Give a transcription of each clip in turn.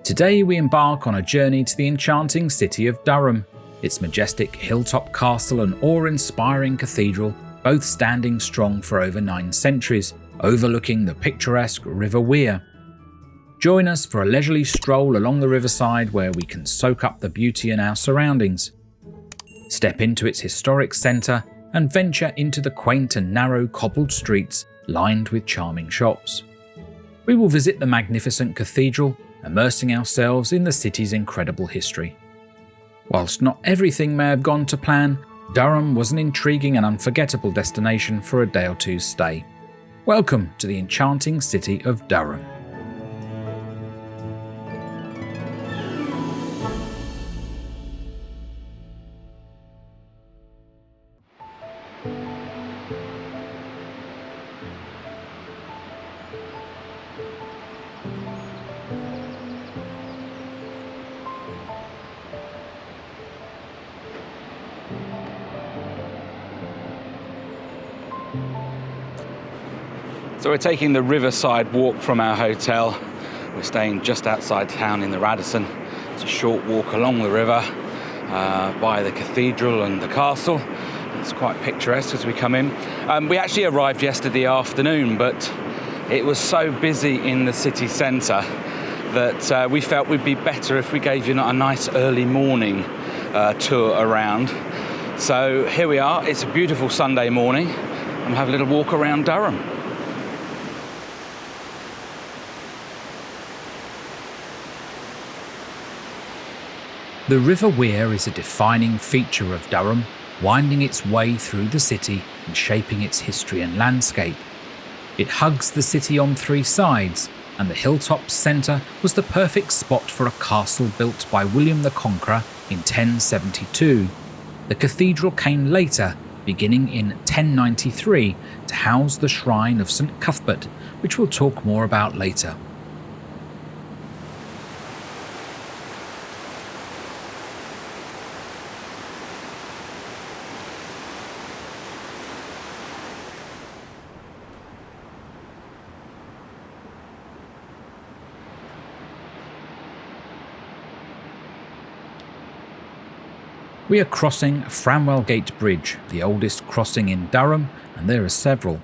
Today we embark on a journey to the enchanting city of Durham, its majestic hilltop castle and awe-inspiring cathedral, both standing strong for over 9 centuries, overlooking the picturesque River Wear. Join us for a leisurely stroll along the riverside where we can soak up the beauty in our surroundings. Step into its historic centre and venture into the quaint and narrow cobbled streets lined with charming shops. We will visit the magnificent cathedral, immersing ourselves in the city's incredible history. Whilst not everything may have gone to plan, Durham was an intriguing and unforgettable destination for a day or two's stay. Welcome to the enchanting city of Durham. So we're taking the riverside walk from our hotel. We're staying just outside town in the Radisson. It's a short walk along the river by the cathedral and the castle. It's quite picturesque as we come in. We actually arrived yesterday afternoon, but it was so busy in the city centre that we felt we'd be better if we gave you a nice early morning tour around. So here we are. It's a beautiful Sunday morning. I'm having a little walk around Durham. The River Wear is a defining feature of Durham, winding its way through the city and shaping its history and landscape. It hugs the city on 3 sides, and the hilltop centre was the perfect spot for a castle built by William the Conqueror in 1072. The cathedral came later, beginning in 1093, to house the shrine of St Cuthbert, which we'll talk more about later. We are crossing Framwellgate Bridge, the oldest crossing in Durham, and there are several.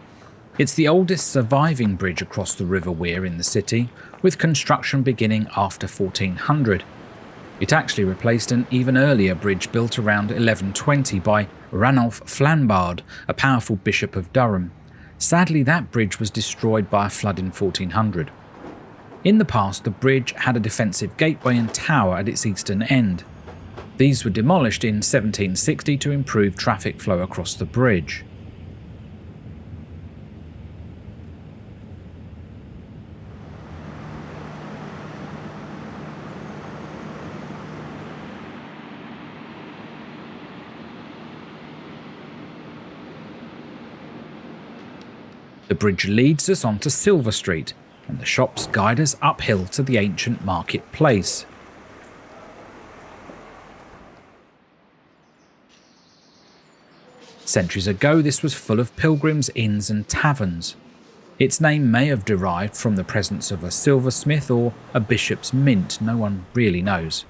It's the oldest surviving bridge across the River Wear in the city, with construction beginning after 1400. It actually replaced an even earlier bridge built around 1120 by Ranulph Flambard, a powerful bishop of Durham. Sadly, that bridge was destroyed by a flood in 1400. In the past, the bridge had a defensive gateway and tower at its eastern end. These were demolished in 1760 to improve traffic flow across the bridge. The bridge leads us onto Silver Street, and the shops guide us uphill to the ancient marketplace. Centuries ago, this was full of pilgrims' inns and taverns. Its name may have derived from the presence of a silversmith or a bishop's mint, no one really knows.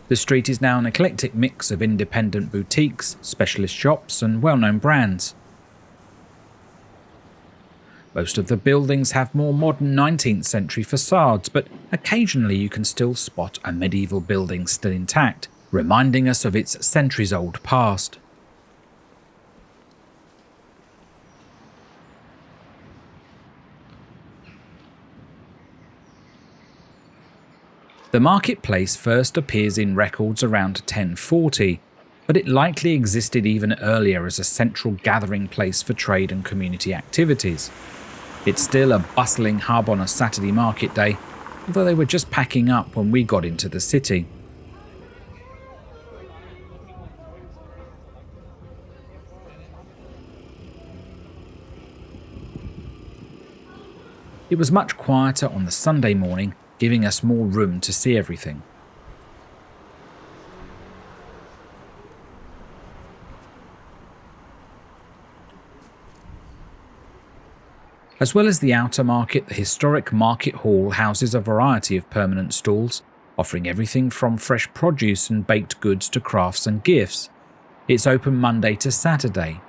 The street is now an eclectic mix of independent boutiques, specialist shops and well-known brands. Most of the buildings have more modern 19th century facades, but occasionally you can still spot a medieval building still intact, reminding us of its centuries-old past. The marketplace first appears in records around 1040, but it likely existed even earlier as a central gathering place for trade and community activities. It's still a bustling hub on a Saturday market day, although they were just packing up when we got into the city. It was much quieter on the Sunday morning, giving us more room to see everything. As well as the outer market, the historic market hall houses a variety of permanent stalls, offering everything from fresh produce and baked goods to crafts and gifts. It's open Monday to Saturday.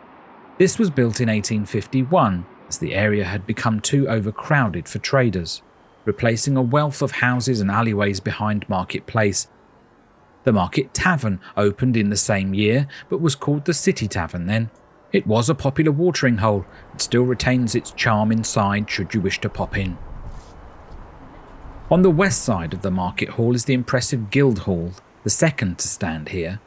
This was built in 1851, as the area had become too overcrowded for traders, replacing a wealth of houses and alleyways behind Market Place. The Market Tavern opened in the same year, but was called the City Tavern then. It was a popular watering hole and still retains its charm inside should you wish to pop in. On the west side of the Market Hall is the impressive Guildhall, the second to stand here.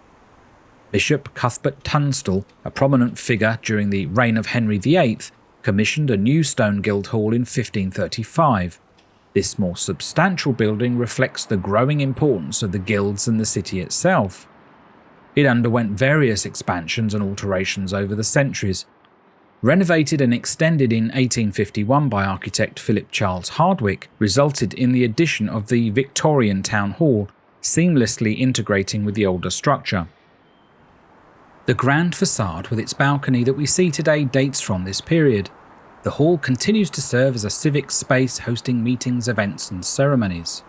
Bishop Cuthbert Tunstall, a prominent figure during the reign of Henry VIII, commissioned a new stone Guildhall in 1535. This more substantial building reflects the growing importance of the guilds and the city itself. It underwent various expansions and alterations over the centuries. Renovated and extended in 1851 by architect Philip Charles Hardwick, resulted in the addition of the Victorian Town Hall, seamlessly integrating with the older structure. The grand facade with its balcony that we see today dates from this period. The hall continues to serve as a civic space hosting meetings, events and ceremonies.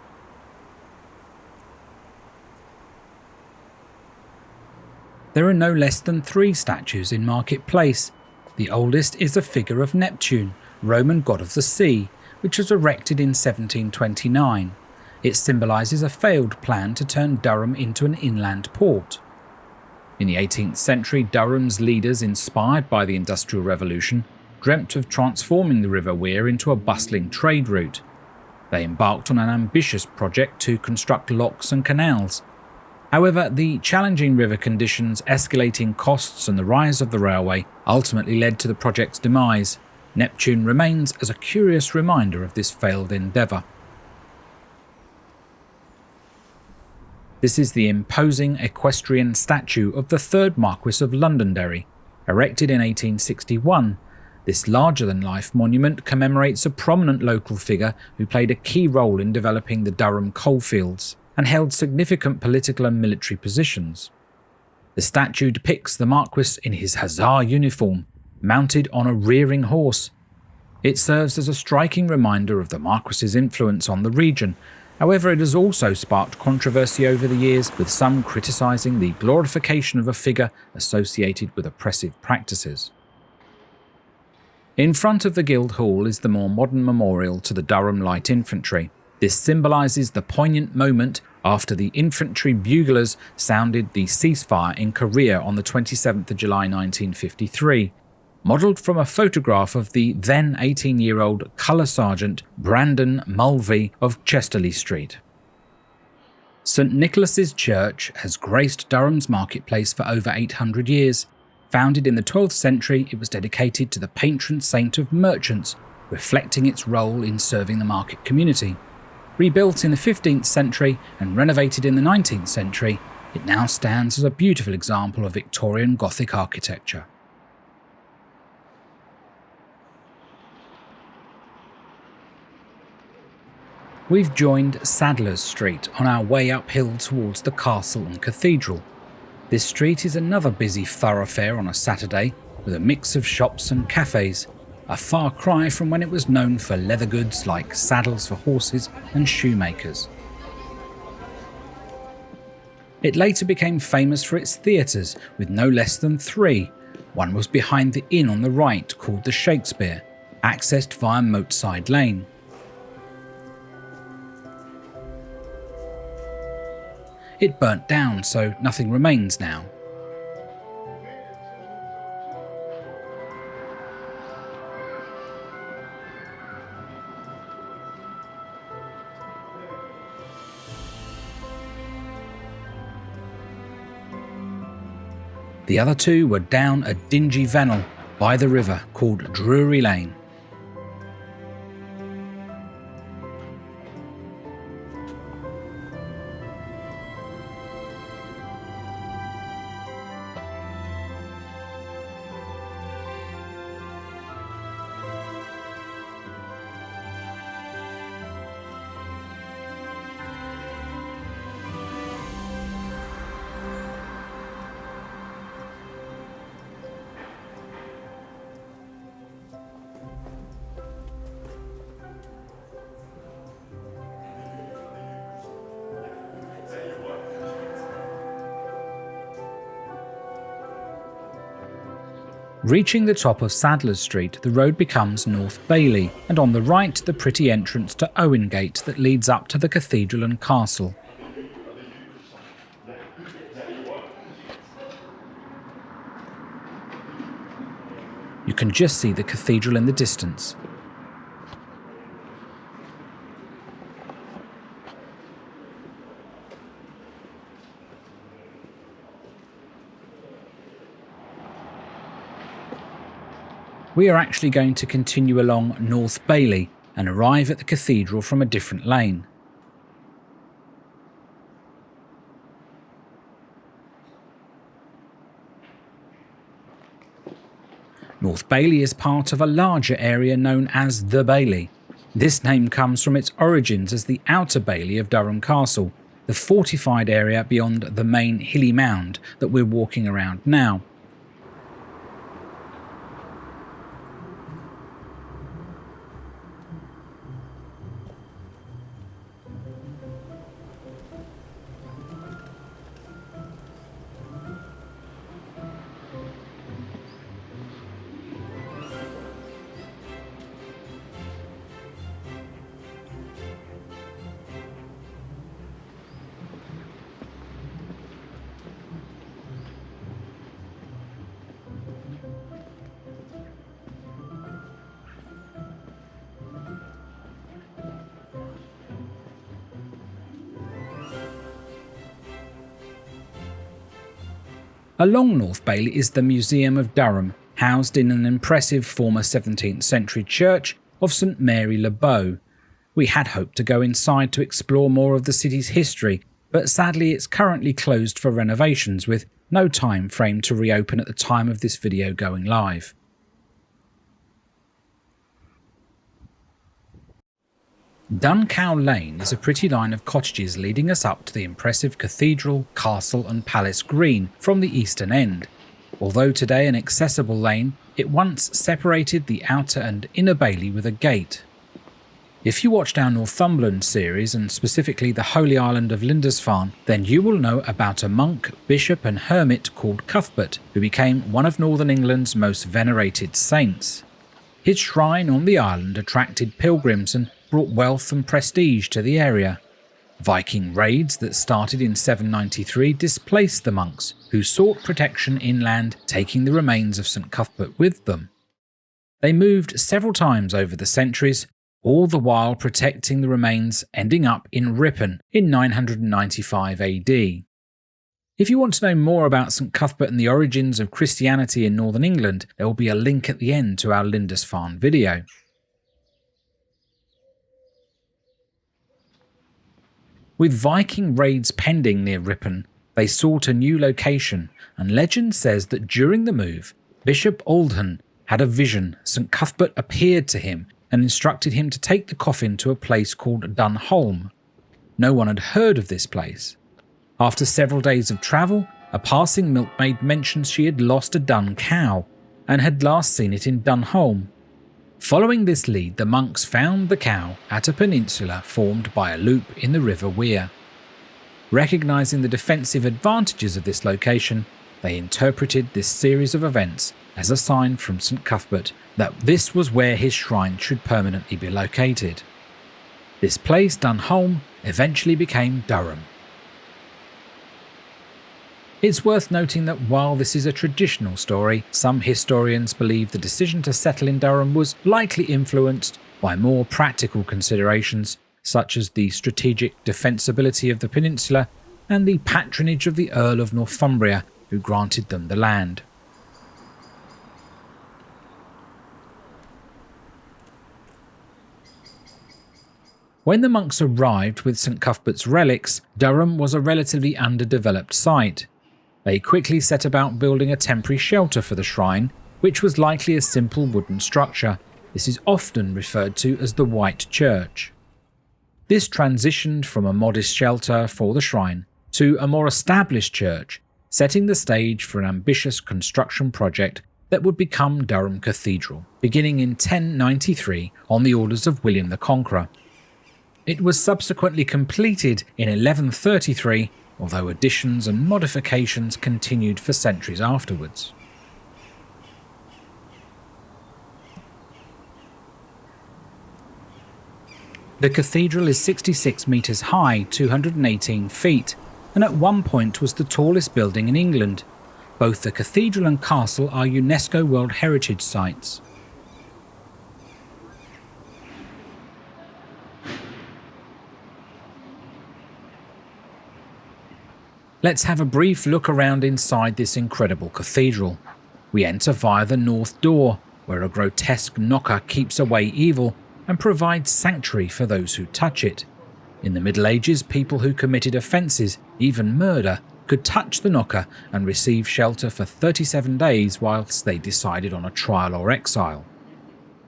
There are no less than 3 statues in Market Place. The oldest is a figure of Neptune, Roman god of the sea, which was erected in 1729. It symbolises a failed plan to turn Durham into an inland port. In the 18th century, Durham's leaders, inspired by the Industrial Revolution, dreamt of transforming the River Wear into a bustling trade route. They embarked on an ambitious project to construct locks and canals. However, the challenging river conditions, escalating costs and the rise of the railway ultimately led to the project's demise. Neptune remains as a curious reminder of this failed endeavour. This is the imposing equestrian statue of the 3rd Marquess of Londonderry, erected in 1861. This larger-than-life monument commemorates a prominent local figure who played a key role in developing the Durham coalfields and held significant political and military positions. The statue depicts the Marquess in his hussar uniform, mounted on a rearing horse. It serves as a striking reminder of the Marquess's influence on the region. However, it has also sparked controversy over the years, with some criticising the glorification of a figure associated with oppressive practices. In front of the Guildhall is the more modern memorial to the Durham Light Infantry. This symbolises the poignant moment after the infantry buglers sounded the ceasefire in Korea on the 27th of July 1953, modelled from a photograph of the then 18-year-old Colour Sergeant Brandon Mulvey of Chesterley Street. St Nicholas's Church has graced Durham's marketplace for over 800 years. Founded in the 12th century, it was dedicated to the patron saint of merchants, reflecting its role in serving the market community. Rebuilt in the 15th century and renovated in the 19th century, it now stands as a beautiful example of Victorian Gothic architecture. We've joined Sadler's Street on our way uphill towards the castle and cathedral. This street is another busy thoroughfare on a Saturday, with a mix of shops and cafes, a far cry from when it was known for leather goods like saddles for horses and shoemakers. It later became famous for its theatres, with no less than 3. One was behind the inn on the right, called the Shakespeare, accessed via Moatside Lane. It burnt down, so nothing remains now. The other 2 were down a dingy vennel by the river called Drury Lane. Reaching the top of Sadler's Street, the road becomes North Bailey, and on the right the pretty entrance to Owengate that leads up to the cathedral and castle. You can just see the cathedral in the distance. We are actually going to continue along North Bailey and arrive at the cathedral from a different lane. North Bailey is part of a larger area known as the Bailey. This name comes from its origins as the outer Bailey of Durham Castle, the fortified area beyond the main hilly mound that we're walking around now. Along North Bailey is the Museum of Durham, housed in an impressive former 17th century church of St Mary le Bow. We had hoped to go inside to explore more of the city's history, but sadly it's currently closed for renovations with no time frame to reopen at the time of this video going live. Duncow Lane is a pretty line of cottages leading us up to the impressive cathedral, castle and palace green from the eastern end. Although today an accessible lane, it once separated the outer and inner Bailey with a gate. If you watched our Northumberland series, and specifically the Holy Island of Lindisfarne, then you will know about a monk, bishop and hermit called Cuthbert, who became one of Northern England's most venerated saints. His shrine on the island attracted pilgrims and brought wealth and prestige to the area. Viking raids that started in 793 displaced the monks, who sought protection inland, taking the remains of St Cuthbert with them. They moved several times over the centuries, all the while protecting the remains, ending up in Ripon in 995 AD. If you want to know more about St Cuthbert and the origins of Christianity in Northern England, there will be a link at the end to our Lindisfarne video. With Viking raids pending near Ripon, they sought a new location, and legend says that during the move, Bishop Aldhan had a vision. St Cuthbert appeared to him and instructed him to take the coffin to a place called Dunholm. No one had heard of this place. After several days of travel, a passing milkmaid mentions she had lost a dun cow and had last seen it in Dunholm. Following this lead, the monks found the cow at a peninsula formed by a loop in the River Wear. Recognising the defensive advantages of this location, they interpreted this series of events as a sign from St Cuthbert that this was where his shrine should permanently be located. This place, Dunholm, eventually became Durham. It's worth noting that while this is a traditional story, some historians believe the decision to settle in Durham was likely influenced by more practical considerations, such as the strategic defensibility of the peninsula and the patronage of the Earl of Northumbria, who granted them the land. When the monks arrived with St Cuthbert's relics, Durham was a relatively underdeveloped site. They quickly set about building a temporary shelter for the shrine, which was likely a simple wooden structure. This is often referred to as the White Church. This transitioned from a modest shelter for the shrine to a more established church, setting the stage for an ambitious construction project that would become Durham Cathedral, beginning in 1093 on the orders of William the Conqueror. It was subsequently completed in 1133, although additions and modifications continued for centuries afterwards. The cathedral is 66 metres high, 218 feet, and at one point was the tallest building in England. Both the cathedral and castle are UNESCO World Heritage Sites. Let's have a brief look around inside this incredible cathedral. We enter via the north door, where a grotesque knocker keeps away evil and provides sanctuary for those who touch it. In the Middle Ages, people who committed offences, even murder, could touch the knocker and receive shelter for 37 days whilst they decided on a trial or exile.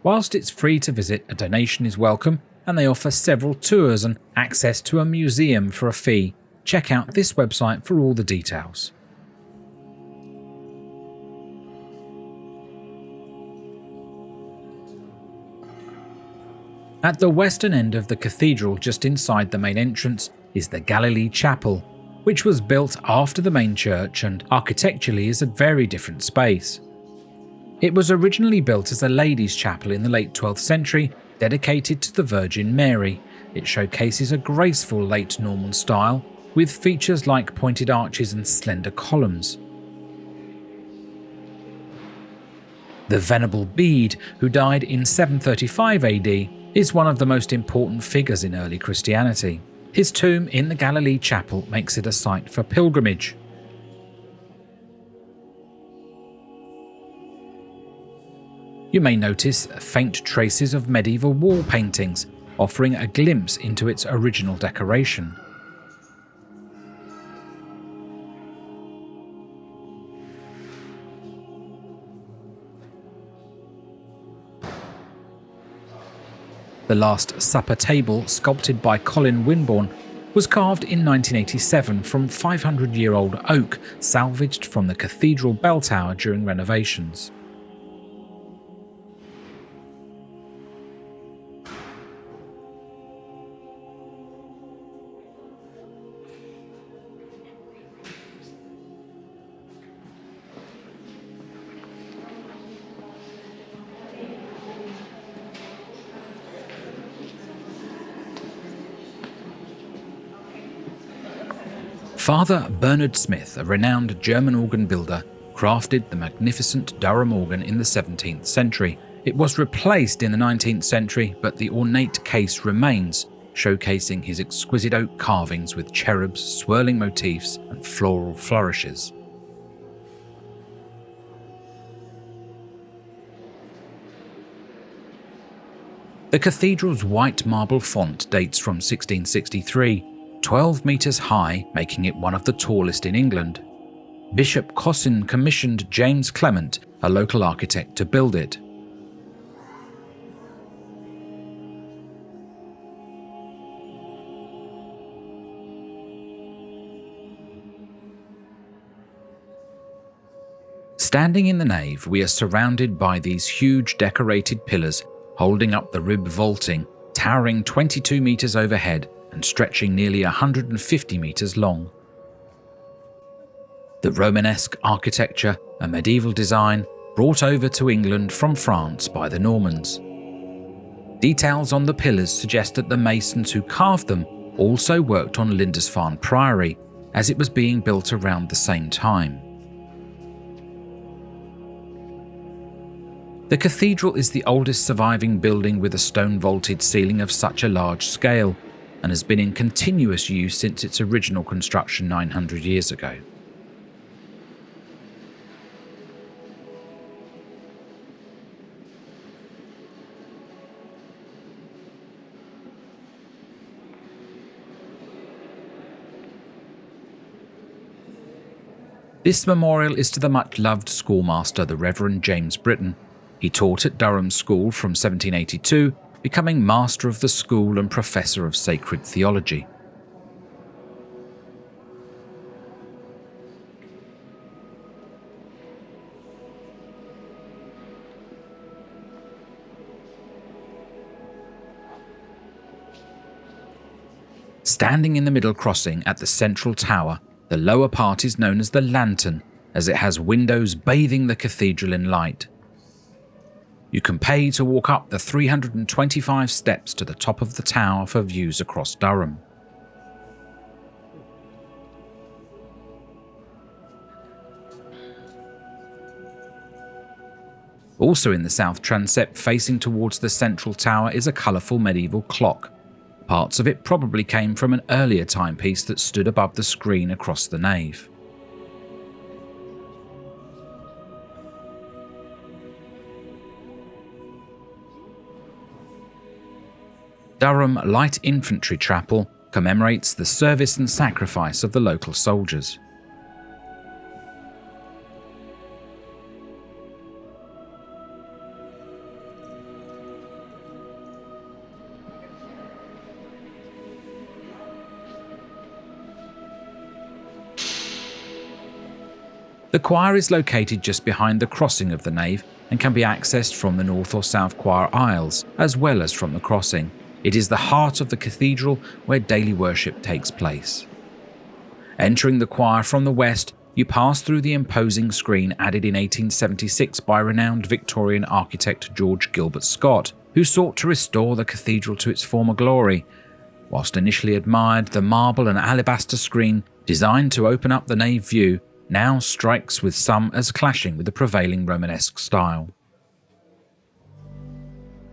Whilst it's free to visit, a donation is welcome, and they offer several tours and access to a museum for a fee. Check out this website for all the details. At the western end of the cathedral, just inside the main entrance, is the Galilee Chapel, which was built after the main church and architecturally is a very different space. It was originally built as a ladies' chapel in the late 12th century, dedicated to the Virgin Mary. It showcases a graceful late Norman style, with features like pointed arches and slender columns. The Venerable Bede, who died in 735 AD, is one of the most important figures in early Christianity. His tomb in the Galilee Chapel makes it a site for pilgrimage. You may notice faint traces of medieval wall paintings, offering a glimpse into its original decoration. The Last Supper table, sculpted by Colin Winbourne, was carved in 1987 from 500-year-old oak salvaged from the cathedral bell tower during renovations. Father Bernard Smith, a renowned German organ builder, crafted the magnificent Durham organ in the 17th century. It was replaced in the 19th century, but the ornate case remains, showcasing his exquisite oak carvings with cherubs, swirling motifs, and floral flourishes. The cathedral's white marble font dates from 1663, 12 metres high, making it one of the tallest in England. Bishop Cossin commissioned James Clement, a local architect, to build it. Standing in the nave, we are surrounded by these huge decorated pillars holding up the rib vaulting, towering 22 metres overhead and stretching nearly 150 metres long. The Romanesque architecture, a medieval design brought over to England from France by the Normans. Details on the pillars suggest that the masons who carved them also worked on Lindisfarne Priory, as it was being built around the same time. The cathedral is the oldest surviving building with a stone-vaulted ceiling of such a large scale, and has been in continuous use since its original construction 900 years ago. This memorial is to the much-loved schoolmaster, the Reverend James Britton. He taught at Durham School from 1782, becoming Master of the School and Professor of Sacred Theology. Standing in the middle crossing at the central tower, the lower part is known as the lantern, as it has windows bathing the cathedral in light. You can pay to walk up the 325 steps to the top of the tower for views across Durham. Also in the south transept, facing towards the central tower, is a colourful medieval clock. Parts of it probably came from an earlier timepiece that stood above the screen across the nave. Durham Light Infantry Chapel commemorates the service and sacrifice of the local soldiers. The choir is located just behind the crossing of the nave and can be accessed from the north or south choir aisles, as well as from the crossing. It is the heart of the cathedral where daily worship takes place. Entering the choir from the west, you pass through the imposing screen added in 1876 by renowned Victorian architect George Gilbert Scott, who sought to restore the cathedral to its former glory. Whilst initially admired, the marble and alabaster screen, designed to open up the nave view, now strikes with some as clashing with the prevailing Romanesque style.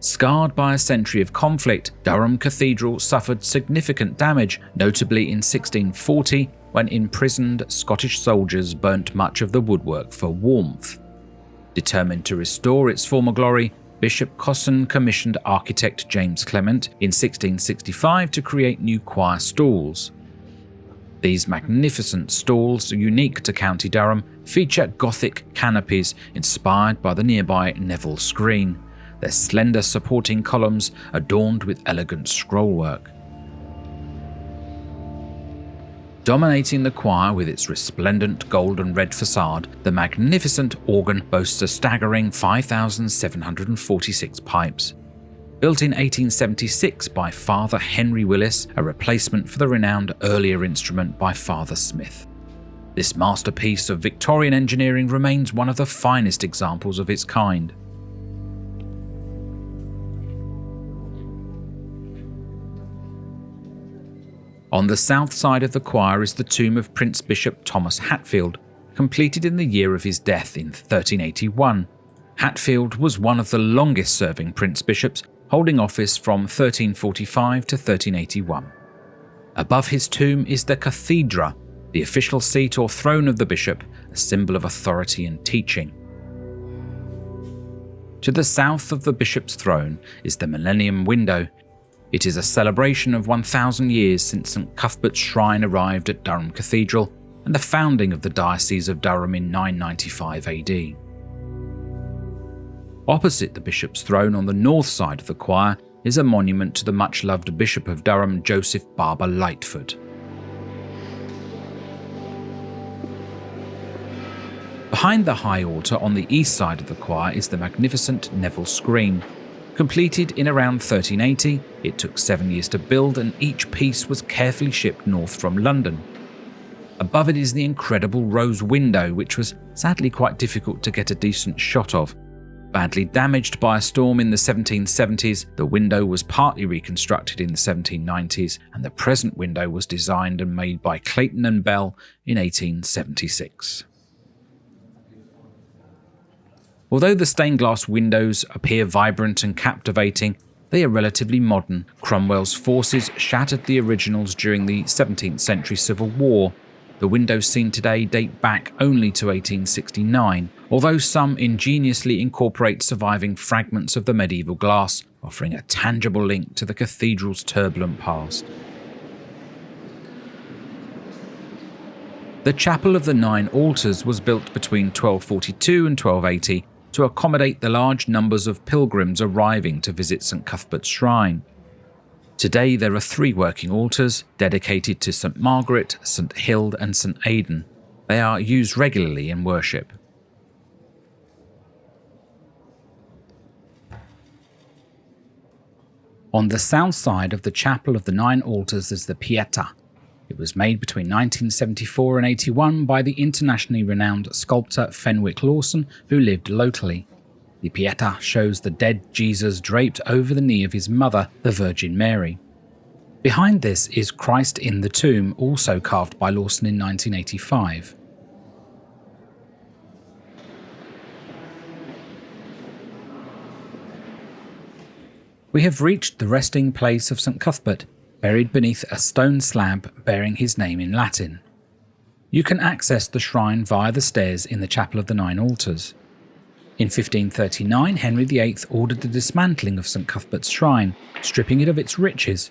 Scarred by a century of conflict, Durham Cathedral suffered significant damage, notably in 1640 when imprisoned Scottish soldiers burnt much of the woodwork for warmth. Determined to restore its former glory, Bishop Cosson commissioned architect James Clement in 1665 to create new choir stalls. These magnificent stalls, unique to County Durham, feature Gothic canopies inspired by the nearby Neville screen, their slender supporting columns adorned with elegant scrollwork. Dominating the choir with its resplendent gold and red facade, the magnificent organ boasts a staggering 5,746 pipes. Built in 1876 by Father Henry Willis, a replacement for the renowned earlier instrument by Father Smith. This masterpiece of Victorian engineering remains one of the finest examples of its kind. On the south side of the choir is the tomb of Prince Bishop Thomas Hatfield, completed in the year of his death in 1381. Hatfield was one of the longest-serving prince bishops, holding office from 1345 to 1381. Above his tomb is the cathedra, the official seat or throne of the bishop, a symbol of authority and teaching. To the south of the bishop's throne is the Millennium Window. It is a celebration of 1,000 years since St Cuthbert's shrine arrived at Durham Cathedral and the founding of the Diocese of Durham in 995 AD. Opposite the bishop's throne on the north side of the choir is a monument to the much-loved Bishop of Durham, Joseph Barber Lightfoot. Behind the high altar on the east side of the choir is the magnificent Neville screen. Completed in around 1380, it took 7 years to build and each piece was carefully shipped north from London. Above it is the incredible rose window, which was sadly quite difficult to get a decent shot of. Badly damaged by a storm in the 1770s, the window was partly reconstructed in the 1790s, and the present window was designed and made by Clayton and Bell in 1876. Although the stained glass windows appear vibrant and captivating, they are relatively modern. Cromwell's forces shattered the originals during the 17th century Civil War. The windows seen today date back only to 1869, although some ingeniously incorporate surviving fragments of the medieval glass, offering a tangible link to the cathedral's turbulent past. The Chapel of the Nine Altars was built between 1242 and 1280 to accommodate the large numbers of pilgrims arriving to visit St Cuthbert's shrine. Today there are 3 working altars dedicated to St Margaret, St Hild and St Aidan. They are used regularly in worship. On the south side of the Chapel of the Nine Altars is the Pietà. It was made between 1974 and 81 by the internationally renowned sculptor Fenwick Lawson, who lived locally. The Pietà shows the dead Jesus draped over the knee of his mother, the Virgin Mary. Behind this is Christ in the tomb, also carved by Lawson in 1985. We have reached the resting place of St Cuthbert, buried beneath a stone slab bearing his name in Latin. You can access the shrine via the stairs in the Chapel of the Nine Altars. In 1539, Henry VIII ordered the dismantling of St Cuthbert's shrine, stripping it of its riches.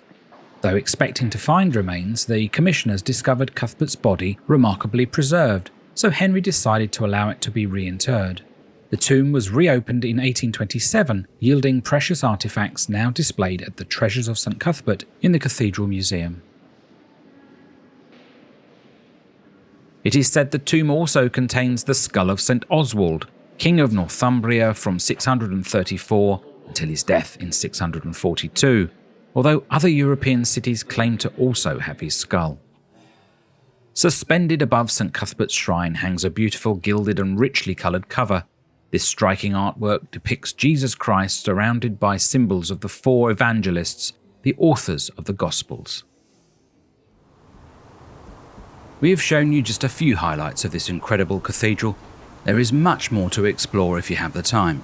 Though expecting to find remains, the commissioners discovered Cuthbert's body remarkably preserved, so Henry decided to allow it to be reinterred. The tomb was reopened in 1827, yielding precious artefacts now displayed at the Treasures of St Cuthbert in the Cathedral Museum. It is said the tomb also contains the skull of St Oswald, King of Northumbria from 634 until his death in 642, although other European cities claim to also have his skull. Suspended above St Cuthbert's shrine hangs a beautiful gilded and richly coloured cover. This striking artwork depicts Jesus Christ surrounded by symbols of the four evangelists, the authors of the Gospels. We have shown you just a few highlights of this incredible cathedral. There is much more to explore if you have the time.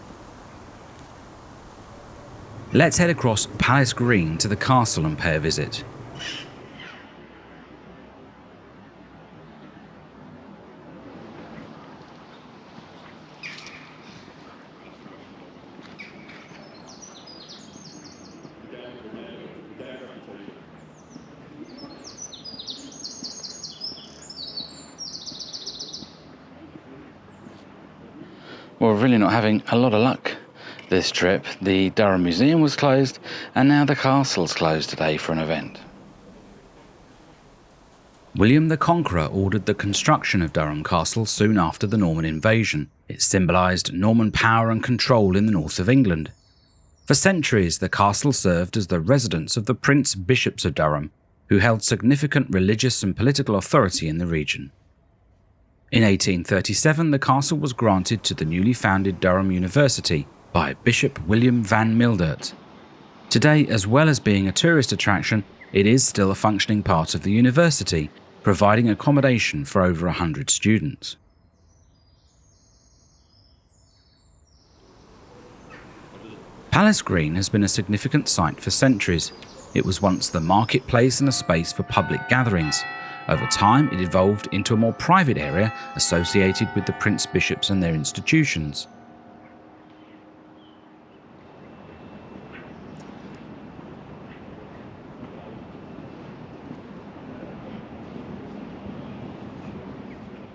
Let's head across Palace Green to the castle and pay a visit. Well, we're really not having a lot of luck this trip. The Durham Museum was closed, and now the castle's closed today for an event. William the Conqueror ordered the construction of Durham Castle soon after the Norman invasion. It symbolised Norman power and control in the north of England. For centuries, the castle served as the residence of the Prince Bishops of Durham, who held significant religious and political authority in the region. In 1837, the castle was granted to the newly founded Durham University by Bishop William van Mildert. Today, as well as being a tourist attraction, it is still a functioning part of the university, providing accommodation for over 100 students. Palace Green has been a significant site for centuries. It was once the marketplace and a space for public gatherings. Over time, it evolved into a more private area associated with the Prince Bishops and their institutions.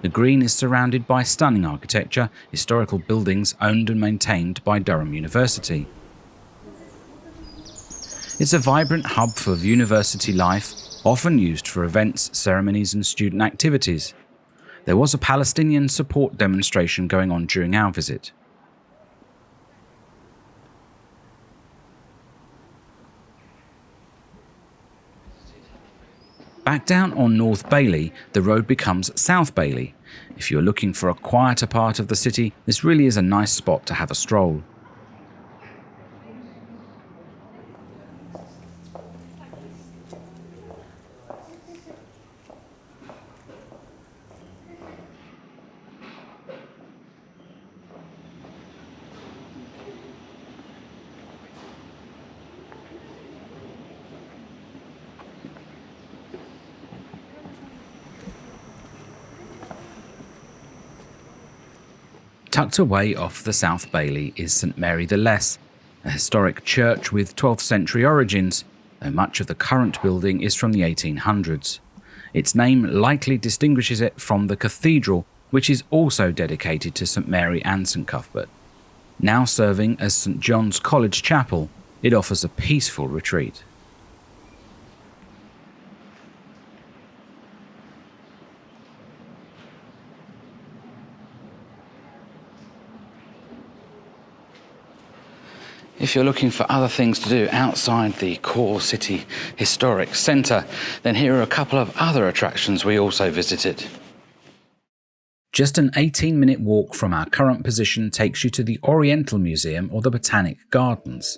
The green is surrounded by stunning architecture, historical buildings owned and maintained by Durham University. It's a vibrant hub for university life, often used for events, ceremonies and student activities. There was a Palestinian support demonstration going on during our visit. Back down on North Bailey, the road becomes South Bailey. If you're looking for a quieter part of the city, this really is a nice spot to have a stroll. Tucked away off the South Bailey is St Mary the Less, a historic church with 12th century origins, though much of the current building is from the 1800s. Its name likely distinguishes it from the cathedral, which is also dedicated to St Mary and St Cuthbert. Now serving as St John's College Chapel, it offers a peaceful retreat. If you're looking for other things to do outside the core city historic centre, then here are a couple of other attractions we also visited. Just an 18-minute walk from our current position takes you to the Oriental Museum or the Botanic Gardens.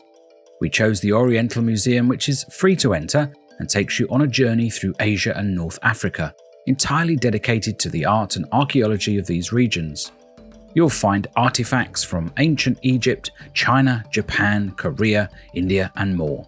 We chose the Oriental Museum, which is free to enter and takes you on a journey through Asia and North Africa, entirely dedicated to the art and archaeology of these regions. You'll find artifacts from ancient Egypt, China, Japan, Korea, India, and more.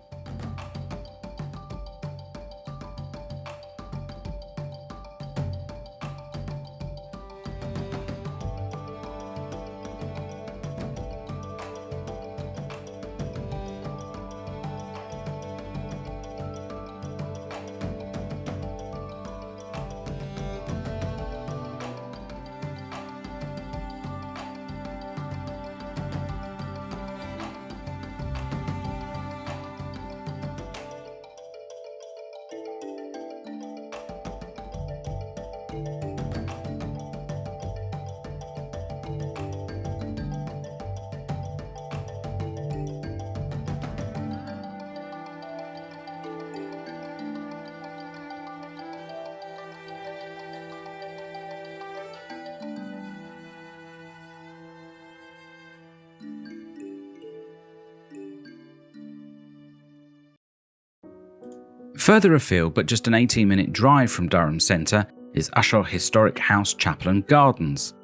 Further afield, but just an 18-minute drive from Durham Centre, is Ushaw Historic House, Chapel and Gardens.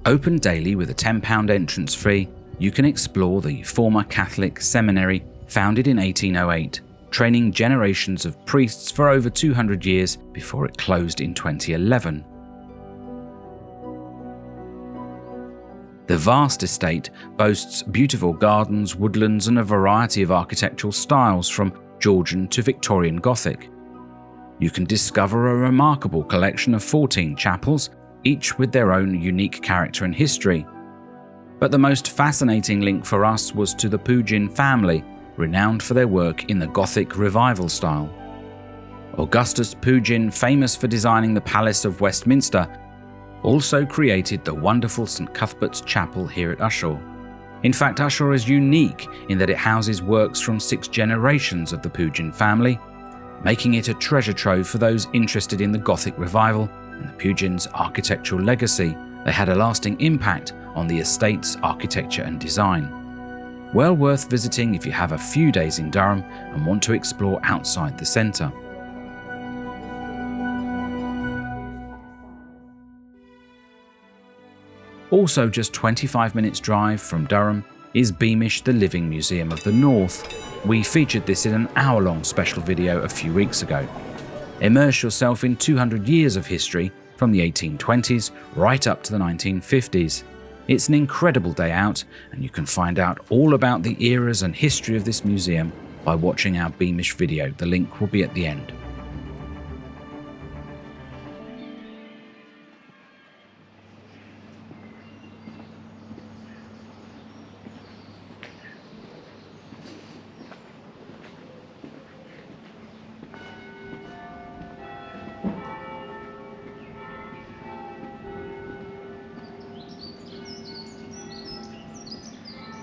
Open daily with a £10 entrance fee, you can explore the former Catholic seminary founded in 1808, training generations of priests for over 200 years before it closed in 2011. The vast estate boasts beautiful gardens, woodlands and a variety of architectural styles from Georgian to Victorian Gothic. You can discover a remarkable collection of 14 chapels, each with their own unique character and history. But the most fascinating link for us was to the Pugin family, renowned for their work in the Gothic revival style. Augustus Pugin, famous for designing the Palace of Westminster, also created the wonderful St Cuthbert's Chapel here at Ushaw. In fact, Ushaw is unique in that it houses works from 6 generations of the Pugin family, making it a treasure trove for those interested in the Gothic revival and the Pugins' architectural legacy. They had a lasting impact on the estate's architecture and design. Well worth visiting if you have a few days in Durham and want to explore outside the centre. Also just 25 minutes drive from Durham is Beamish, the Living Museum of the North. We featured this in an hour-long special video a few weeks ago. Immerse yourself in 200 years of history from the 1820s right up to the 1950s. It's an incredible day out, and you can find out all about the eras and history of this museum by watching our Beamish video. The link will be at the end.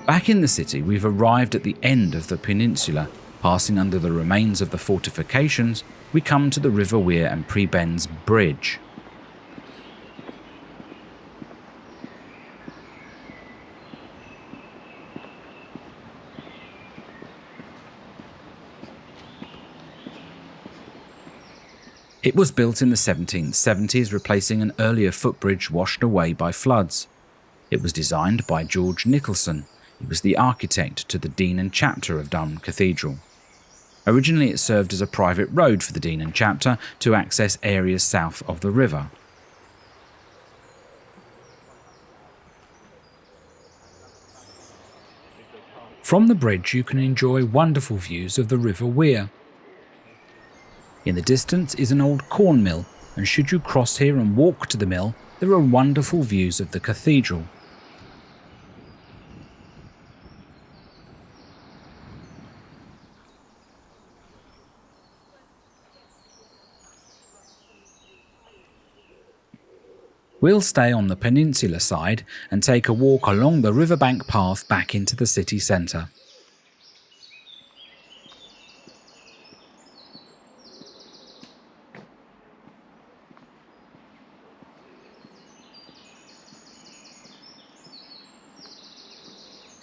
Back in the city, we've arrived at the end of the peninsula. Passing under the remains of the fortifications, we come to the River Wear and Prebends Bridge. It was built in the 1770s, replacing an earlier footbridge washed away by floods. It was designed by George Nicholson. He was the architect to the Dean and Chapter of Durham Cathedral. Originally it served as a private road for the Dean and Chapter to access areas south of the river. From the bridge you can enjoy wonderful views of the River Wear. In the distance is an old corn mill, and should you cross here and walk to the mill, there are wonderful views of the cathedral. We'll stay on the peninsula side and take a walk along the riverbank path back into the city centre.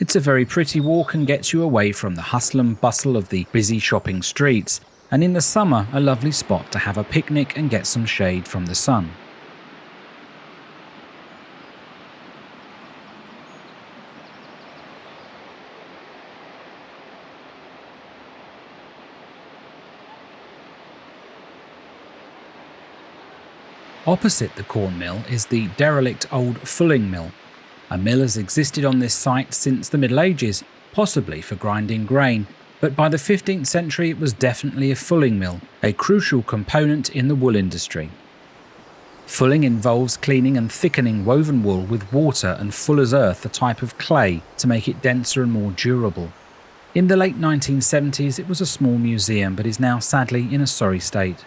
It's a very pretty walk and gets you away from the hustle and bustle of the busy shopping streets, and in the summer a lovely spot to have a picnic and get some shade from the sun. Opposite the corn mill is the derelict old fulling mill. A mill has existed on this site since the Middle Ages, possibly for grinding grain, but by the 15th century it was definitely a fulling mill, a crucial component in the wool industry. Fulling involves cleaning and thickening woven wool with water and fuller's earth, a type of clay, to make it denser and more durable. In the late 1970s it was a small museum, but is now sadly in a sorry state.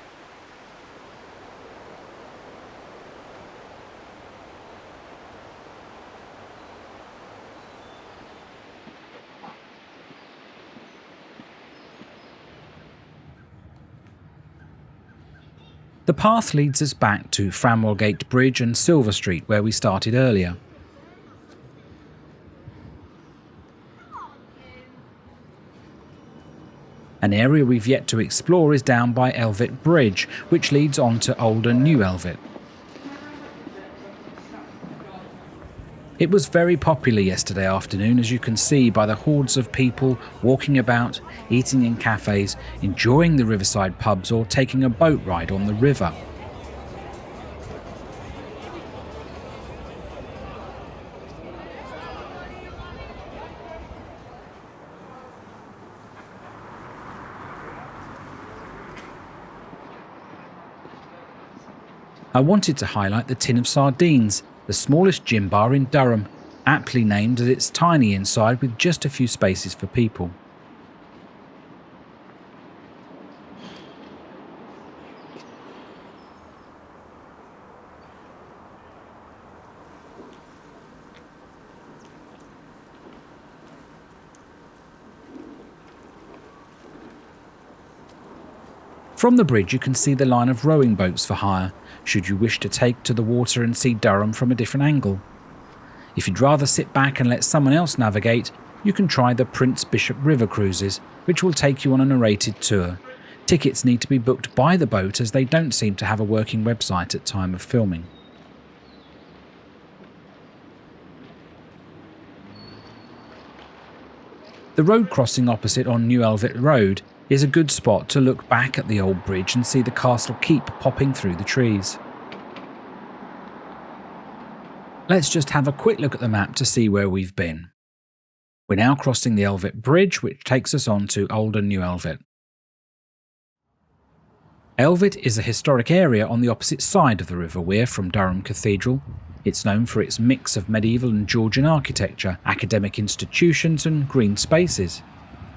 The path leads us back to Framwellgate Bridge and Silver Street, where we started earlier. An area we've yet to explore is down by Elvet Bridge, which leads on to Old and New Elvet. It was very popular yesterday afternoon, as you can see by the hordes of people walking about, eating in cafes, enjoying the riverside pubs or taking a boat ride on the river. I wanted to highlight the Tin of Sardines, the smallest gin bar in Durham, aptly named as it's tiny inside with just a few spaces for people. From the bridge you can see the line of rowing boats for hire, should you wish to take to the water and see Durham from a different angle. If you'd rather sit back and let someone else navigate, you can try the Prince Bishop River cruises, which will take you on a narrated tour. Tickets need to be booked by the boat, as they don't seem to have a working website at time of filming. The road crossing opposite on New Elvet Road is a good spot to look back at the old bridge and see the castle keep popping through the trees. Let's just have a quick look at the map to see where we've been. We're now crossing the Elvet Bridge, which takes us on to Old and New Elvet. Elvet is a historic area on the opposite side of the River Wear from Durham Cathedral. It's known for its mix of medieval and Georgian architecture, academic institutions and green spaces.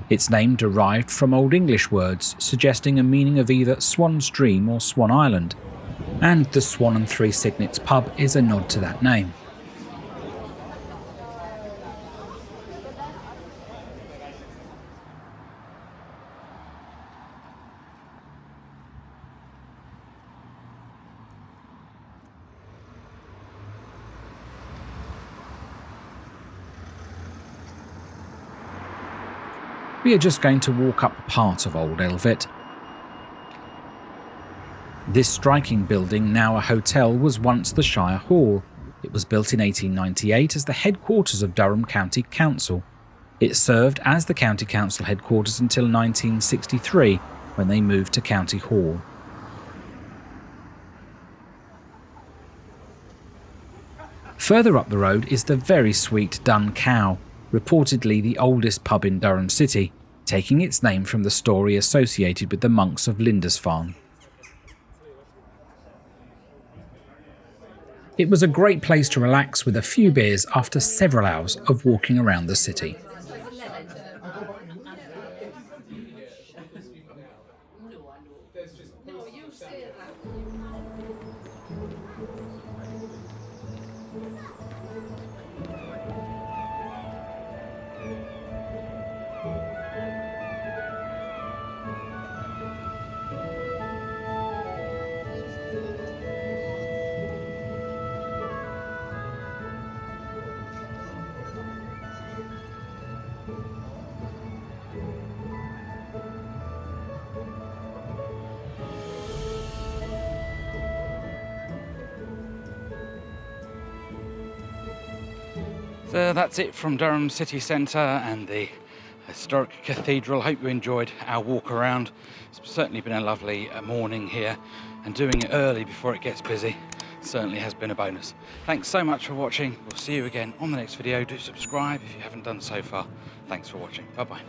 Its name derived from Old English words suggesting a meaning of either Swan Stream or Swan Island, and the Swan and Three Cygnets pub is a nod to that name. We are just going to walk up part of Old Elvet. This striking building, now a hotel, was once the Shire Hall. It was built in 1898 as the headquarters of Durham County Council. It served as the County Council headquarters until 1963, when they moved to County Hall. Further up the road is the very sweet Dun Cow, reportedly the oldest pub in Durham City, taking its name from the story associated with the monks of Lindisfarne. It was a great place to relax with a few beers after several hours of walking around the city. So that's it from Durham city centre and the historic cathedral. Hope you enjoyed our walk around. It's certainly been a lovely morning here, and doing it early before it gets busy certainly has been a bonus. Thanks so much for watching. We'll see you again on the next video. Do subscribe if you haven't done so far. Thanks for watching. Bye bye.